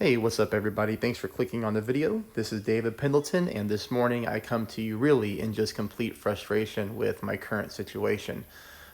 Hey, what's up everybody? Thanks for clicking on the video. This is David Pendleton, and this morning I come to you really in just complete frustration with my current situation.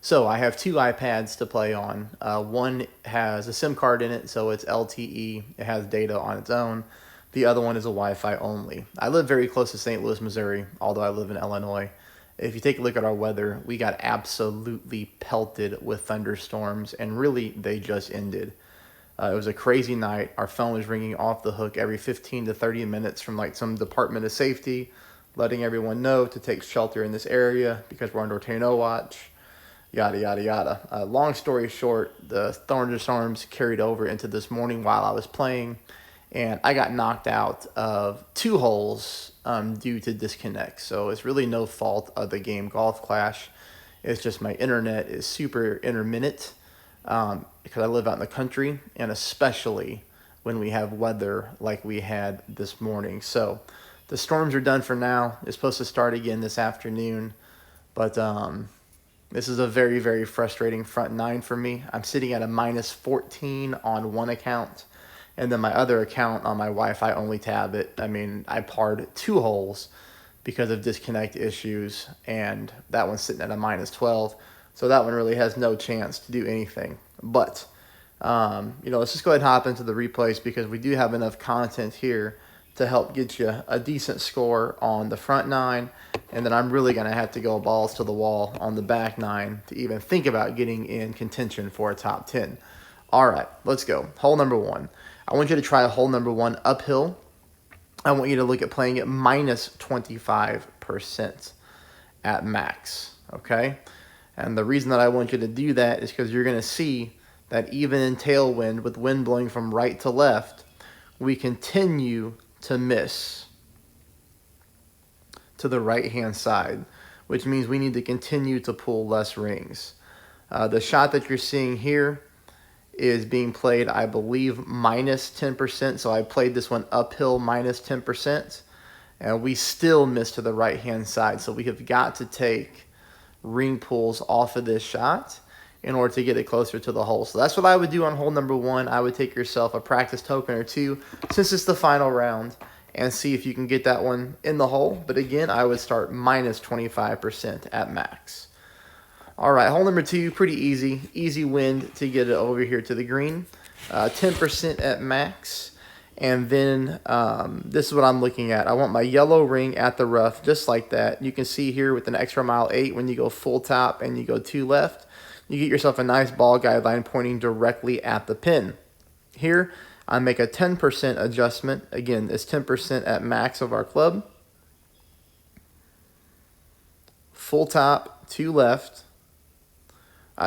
So I have two iPads to play on. One has a SIM card in it, so it's LTE. It has data on its own. The other one is a Wi-Fi only. I live very close to St. Louis, Missouri, although I live in Illinois. If you take a look at our weather, we got absolutely pelted with thunderstorms, and really they just ended. It was a crazy night. Our phone was ringing off the hook every 15 to 30 minutes from like some Department of Safety, letting everyone know to take shelter in this area because we're under tornado watch, yada, yada, yada. Long story short, the thunderstorms carried over into this morning while I was playing, and I got knocked out of two holes due to disconnects. So it's really no fault of the game Golf Clash. It's just my internet is super intermittent because I live out in the country, and especially when we have weather like we had this morning. So the storms are done for now. It's supposed to start again this afternoon, but this is a very, very frustrating front nine for me. I'm sitting at a minus 14 on one account, and then my other account on my Wi-Fi only tablet, I mean, I parred two holes because of disconnect issues, and that one's sitting at a minus 12. So that one really has no chance to do anything. But, let's just go ahead and hop into the replays because we do have enough content here to help get you a decent score on the front nine. And then I'm really going to have to go balls to the wall on the back nine to even think about getting in contention for a top 10. All right, let's go. Hole number one. I want you to try hole number one uphill. I want you to look at playing it minus 25% at max, okay? And the reason that I want you to do that is because you're going to see that even in tailwind, with wind blowing from right to left, we continue to miss to the right-hand side, which means we need to continue to pull less rings. The shot that you're seeing here is being played, I believe, minus 10%. So I played this one uphill minus 10%, and we still miss to the right-hand side. So we have got to take ring pulls off of this shot in order to get it closer to the hole. So that's what I would do on hole number one. I would take yourself a practice token or two since it's the final round and see if you can get that one in the hole. But again, I would start minus 25% at max. All right, hole number two, pretty easy. Easy wind to get it over here to the green. 10% at max. And then this is what I'm looking at. I want my yellow ring at the rough, just like that. You can see here with an extra mile 8, when you go full top and you go 2 left, you get yourself a nice ball guideline pointing directly at the pin. Here, I make a 10% adjustment. Again, it's 10% at max of our club. Full top, 2 left.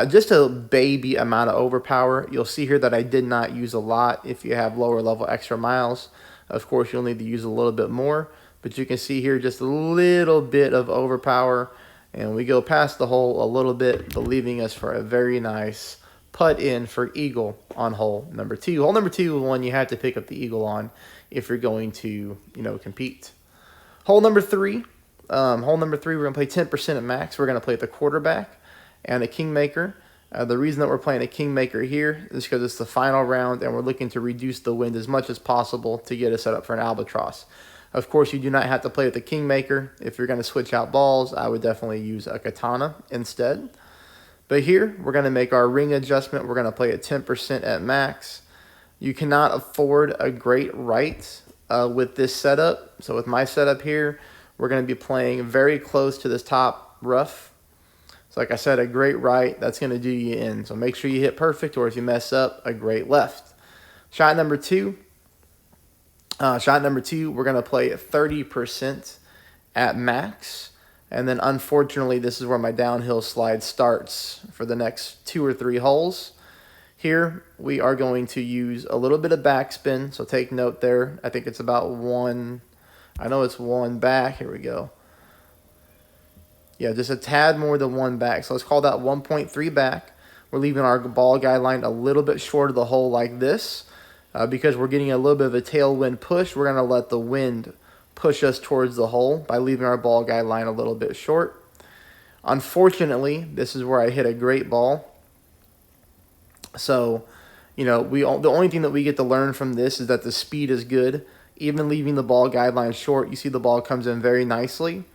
Just a baby amount of overpower. You'll see here that I did not use a lot. If you have lower level extra miles, of course you'll need to use a little bit more, but you can see here just a little bit of overpower, and we go past the hole a little bit, but leaving us for a very nice putt in for eagle on hole number two. Hole number two is one you have to pick up the eagle on if you're going to, compete. Hole number three, we're going to play 10% at max. We're going to play the quarterback and a kingmaker. The reason that we're playing a kingmaker here is because it's the final round and we're looking to reduce the wind as much as possible to get us set up for an albatross. Of course, you do not have to play with the kingmaker. If you're going to switch out balls, I would definitely use a katana instead. But here, we're going to make our ring adjustment. We're going to play at 10% at max. You cannot afford a great right with this setup. So with my setup here, we're going to be playing very close to this top rough. So like I said, a great right, that's going to do you in. So make sure you hit perfect, or if you mess up, a great left. Shot number two, we're going to play at 30% at max. And then unfortunately, this is where my downhill slide starts for the next 2 or 3 holes. Here, we are going to use a little bit of backspin. So take note there. I think it's about one back. Here we go. Yeah, just a tad more than 1 back. So let's call that 1.3 back. We're leaving our ball guideline a little bit short of the hole like this. Because we're getting a little bit of a tailwind push, we're going to let the wind push us towards the hole by leaving our ball guideline a little bit short. Unfortunately, this is where I hit a great ball. So the only thing that we get to learn from this is that the speed is good. Even leaving the ball guideline short, you see the ball comes in very nicely,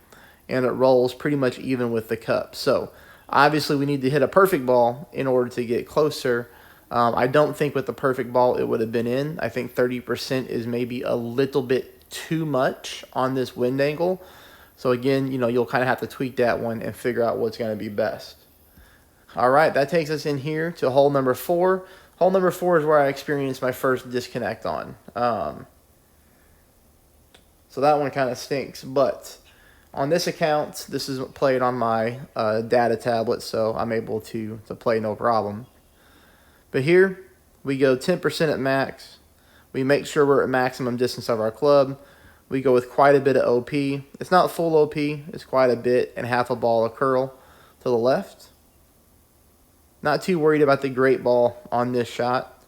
and it rolls pretty much even with the cup. So obviously we need to hit a perfect ball in order to get closer. I don't think with the perfect ball it would have been in. I think 30% is maybe a little bit too much on this wind angle. So again, you'll kind of have to tweak that one and figure out what's going to be best. All right, that takes us in here to hole number 4. Hole number 4 is where I experienced my first disconnect on. So that one kind of stinks. But on this account, this is played on my data tablet, so I'm able to play no problem. But here, we go 10% at max. We make sure we're at maximum distance of our club. We go with quite a bit of OP. It's not full OP, it's quite a bit, and half a ball of curl to the left. Not too worried about the great ball on this shot.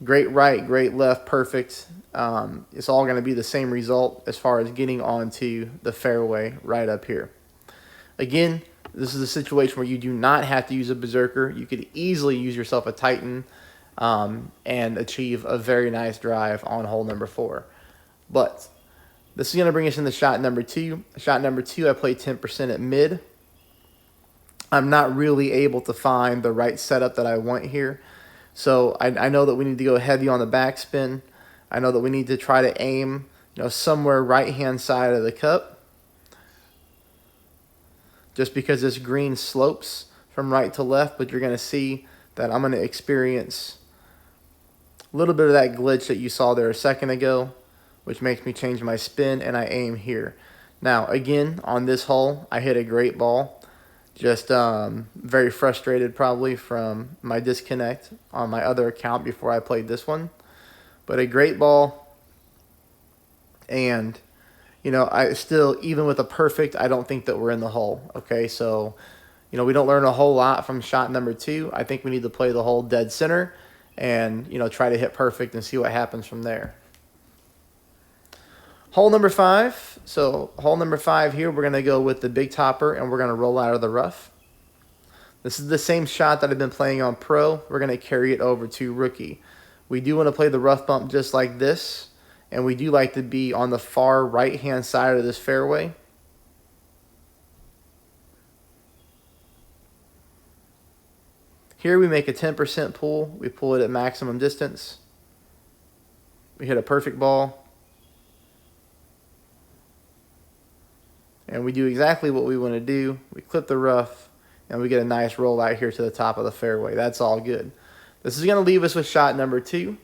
Great right, great left, perfect. It's all going to be the same result as far as getting onto the fairway right up here. Again, this is a situation where you do not have to use a berserker. You could easily use yourself a Titan and achieve a very nice drive on hole number 4. But this is going to bring us into shot number 2. Shot number 2, I played 10% at mid. I'm not really able to find the right setup that I want here. So I know that we need to go heavy on the backspin. I know that we need to try to aim somewhere right-hand side of the cup. Just because this green slopes from right to left, but you're going to see that I'm going to experience a little bit of that glitch that you saw there a second ago, which makes me change my spin, and I aim here. Now, again, on this hole, I hit a great ball. Just very frustrated probably from my disconnect on my other account before I played this one. But a great ball, and I still, even with a perfect, I don't think that we're in the hole. Okay, so we don't learn a whole lot from shot number 2. I think we need to play the hole dead center and try to hit perfect and see what happens from there. Hole number 5. So hole number 5 here, we're going to go with the big topper and we're going to roll out of the rough. This is the same shot that I've been playing on pro. We're going to carry it over to rookie. We do want to play the rough bump just like this, and we do like to be on the far right-hand side of this fairway. Here we make a 10% pull. We pull it at maximum distance. We hit a perfect ball. And we do exactly what we want to do. We clip the rough, and we get a nice roll out here to the top of the fairway. That's all good. This is going to leave us with shot number 2.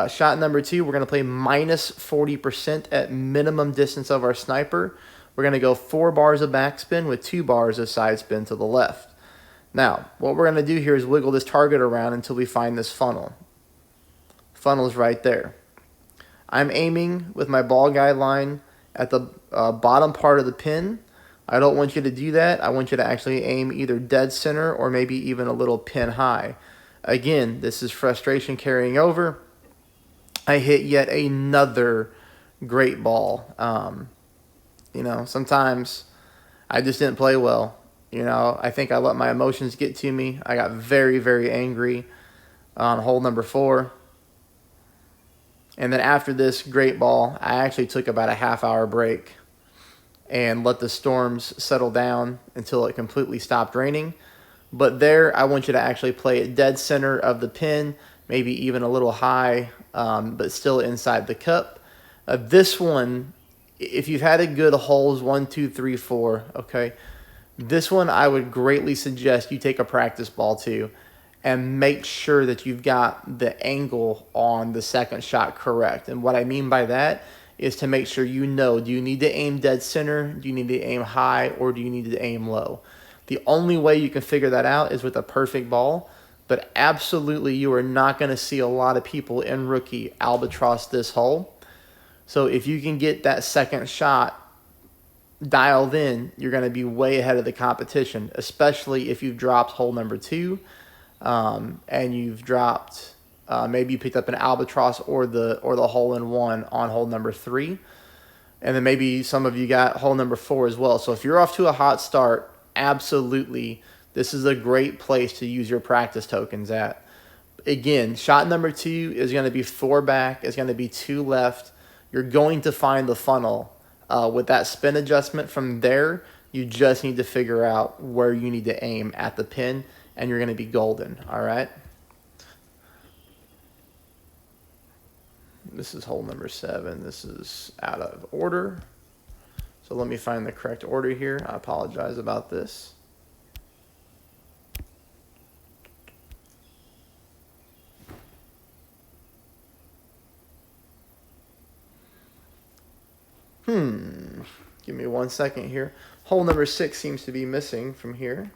Shot number 2, we're going to play minus 40% at minimum distance of our sniper. We're going to go 4 bars of backspin with 2 bars of side spin to the left. Now, what we're going to do here is wiggle this target around until we find this funnel. Funnel is right there. I'm aiming with my ball guideline at the bottom part of the pin. I don't want you to do that. I want you to actually aim either dead center or maybe even a little pin high. Again, this is frustration carrying over. I hit yet another great ball. Sometimes I just didn't play well. I think I let my emotions get to me. I got very, very angry on hole number 4. And then after this great ball, I actually took about a half-hour break and let the storms settle down until it completely stopped raining. But there, I want you to actually play it dead center of the pin, maybe even a little high, but still inside the cup. This one, if you've had a good holes 1, 2, 3, 4, okay, this one I would greatly suggest you take a practice ball to and make sure that you've got the angle on the second shot correct. And what I mean by that is to make sure do you need to aim dead center, do you need to aim high, or do you need to aim low? The only way you can figure that out is with a perfect ball, but absolutely you are not going to see a lot of people in rookie albatross this hole. So if you can get that second shot dialed in, you're going to be way ahead of the competition, especially if you've dropped hole number 2. And you've dropped, maybe you picked up an albatross or the hole-in-one on hole number 3. And then maybe some of you got hole number 4 as well. So if you're off to a hot start, absolutely, this is a great place to use your practice tokens at. Again, shot number 2 is going to be 4 back. It's going to be 2 left. You're going to find the funnel. With that spin adjustment from there, you just need to figure out where you need to aim at the pin, and you're going to be golden, all right? This is hole number 7. This is out of order. So let me find the correct order here. I apologize about this. Give me 1 second here. Hole number 6 seems to be missing from here.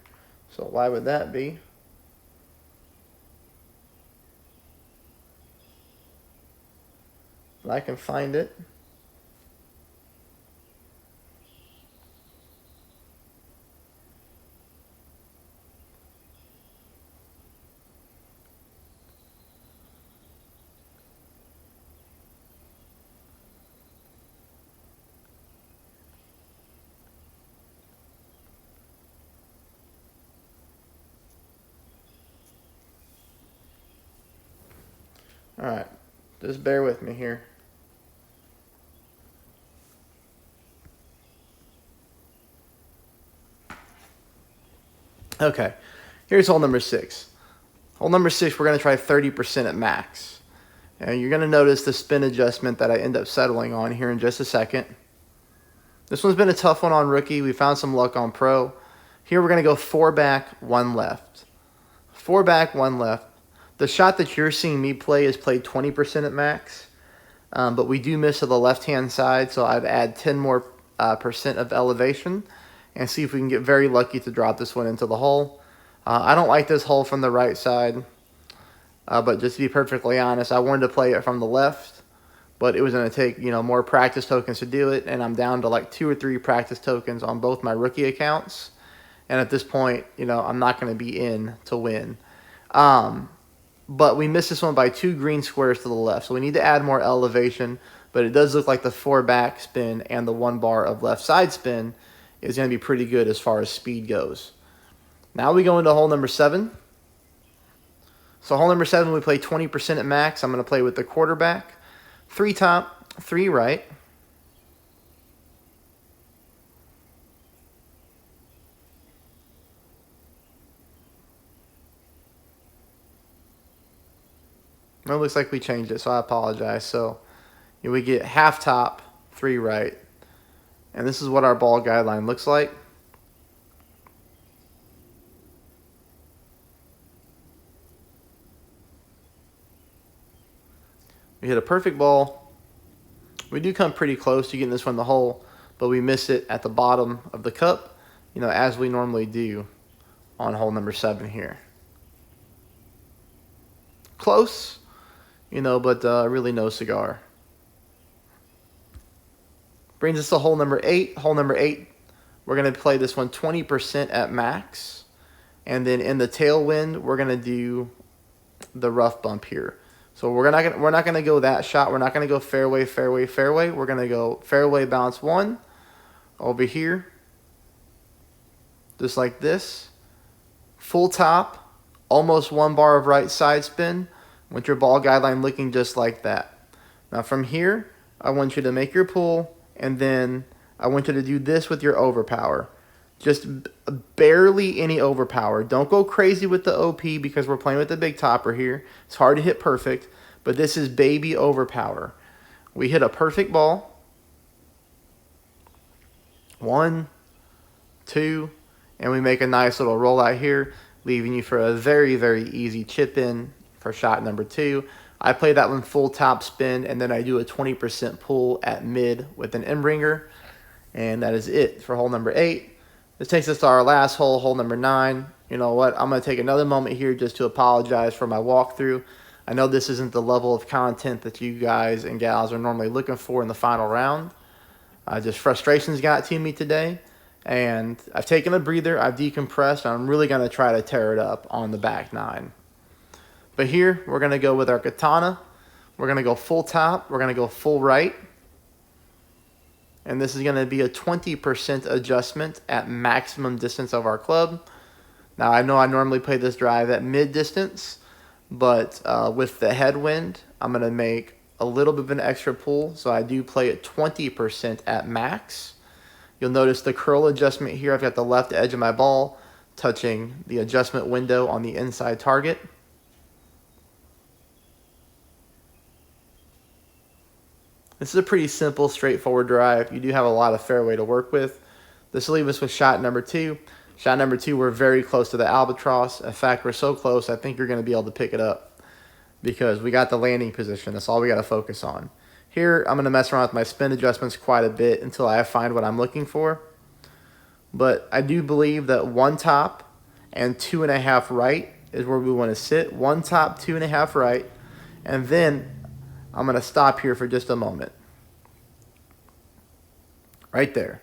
So why would that be? I can find it. All right, just bear with me here. Okay, here's hole number 6. Hole number 6, we're going to try 30% at max. And you're going to notice the spin adjustment that I end up settling on here in just a second. This one's been a tough one on rookie. We found some luck on pro. Here we're going to go 4 back, 1 left. 4 back, 1 left. The shot that you're seeing me play is played 20% at max. But we do miss to the left-hand side, so I'd add 10 more percent of elevation and see if we can get very lucky to drop this one into the hole. I don't like this hole from the right side, but just to be perfectly honest, I wanted to play it from the left, but it was going to take more practice tokens to do it, and I'm down to like 2 or 3 practice tokens on both my rookie accounts. And at this point, I'm not going to be in to win. But we missed this one by 2 green squares to the left, so we need to add more elevation. But it does look like the 4 back spin and the 1 bar of left side spin is going to be pretty good as far as speed goes. Now we go into hole number 7. So hole number 7, we play 20% at max. I'm going to play with the quarterback. 3 top, 3 right. It looks like we changed it, so I apologize. So we get half top, 3 right. And this is what our ball guideline looks like. We hit a perfect ball. We do come pretty close to getting this one in the hole, but we miss it at the bottom of the cup, as we normally do on hole number 7 here. Close, but really no cigar. Brings us to hole number 8. Hole number 8, we're going to play this one 20% at max. And then in the tailwind, we're going to do the rough bump here. So we're not going to go that shot. We're not going to go fairway, fairway, fairway. We're going to go fairway bounce 1 over here. Just like this. Full top, almost 1 bar of right side spin with your ball guideline looking just like that. Now from here, I want you to make your pull, and then I want you to do this with your overpower. Just barely any overpower. Don't go crazy with the OP because we're playing with the big topper here. It's hard to hit perfect, but this is baby overpower. We hit a perfect ball. 1, 2, and we make a nice little rollout here, leaving you for a very, very easy chip in for shot number 2. I play that one full top spin, and then I do a 20% pull at mid with an end-ringer. And that is it for hole number 8. This takes us to our last hole, hole number 9. You know what? I'm going to take another moment here just to apologize for my walkthrough. I know this isn't the level of content that you guys and gals are normally looking for in the final round. Just frustrations got to me today. And I've taken a breather, I've decompressed, and I'm really going to try to tear it up on the back 9. But here, we're going to go with our katana. We're going to go full top. We're going to go full right. And this is going to be a 20% adjustment at maximum distance of our club. Now, I know I normally play this drive at mid distance, but with the headwind, I'm going to make a little bit of an extra pull. So I do play it 20% at max. You'll notice the curl adjustment here. I've got the left edge of my ball touching the adjustment window on the inside target. This is a pretty simple, straightforward drive. You do have a lot of fairway to work with. This will leave us with shot number 2. Shot number 2, we're very close to the albatross. In fact, we're so close, I think you're going to be able to pick it up because we got the landing position. That's all we got to focus on. Here, I'm going to mess around with my spin adjustments quite a bit until I find what I'm looking for. But I do believe that 1 top and 2.5 right is where we want to sit. 1 top, 2.5 right. And then I'm going to stop here for just a moment. Right there.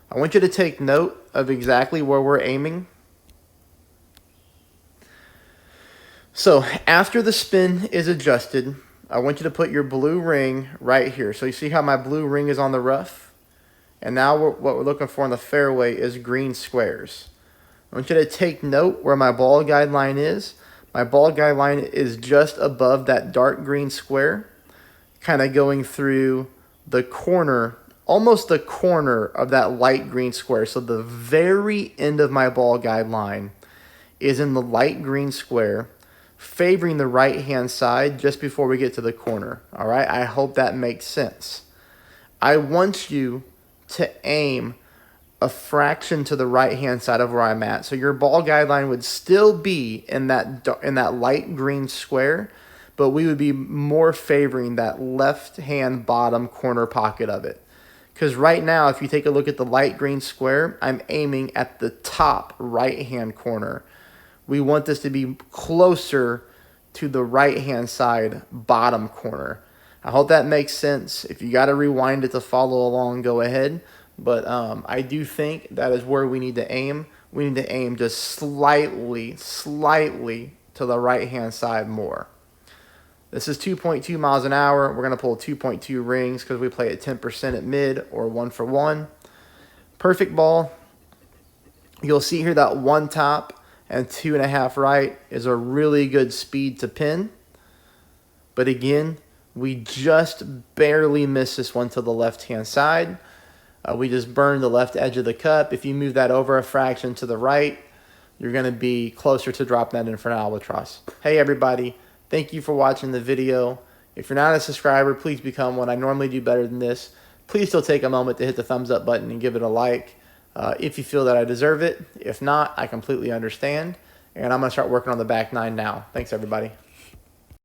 I want you to take note of exactly where we're aiming. So after the spin is adjusted, I want you to put your blue ring right here. So you see how my blue ring is on the rough? And now what we're looking for in the fairway is green squares. I want you to take note where my ball guide line is. My ball guide line is just above that dark green square, kind of going through the corner, almost the corner of that light green square. So the very end of my ball guide line is in the light green square, favoring the right-hand side just before we get to the corner. All right, I hope that makes sense. I want you to aim a fraction to the right-hand side of where I'm at. So your ball guide line would still be in that light green square, but we would be more favoring that left-hand bottom corner pocket of it. Because right now, if you take a look at the light green square, I'm aiming at the top right-hand corner. We want this to be closer to the right-hand side bottom corner. I hope that makes sense. If you got to rewind it to follow along, go ahead. But I do think that is where we need to aim. We need to aim just slightly to the right-hand side more. This is 2.2 miles an hour. We're going to pull 2.2 rings because we play at 10% at mid or 1 for 1. Perfect ball. You'll see here that 1 top and 2.5 right is a really good speed to pin. But again, we just barely missed this one to the left-hand side. We just burned the left edge of the cup. If you move that over a fraction to the right, you're going to be closer to dropping that in for an albatross. Hey, everybody. Thank you for watching the video. If you're not a subscriber, please become one. I normally do better than this. Please still take a moment to hit the thumbs up button and give it a like if you feel that I deserve it. If not, I completely understand. And I'm going to start working on the back 9 now. Thanks, everybody.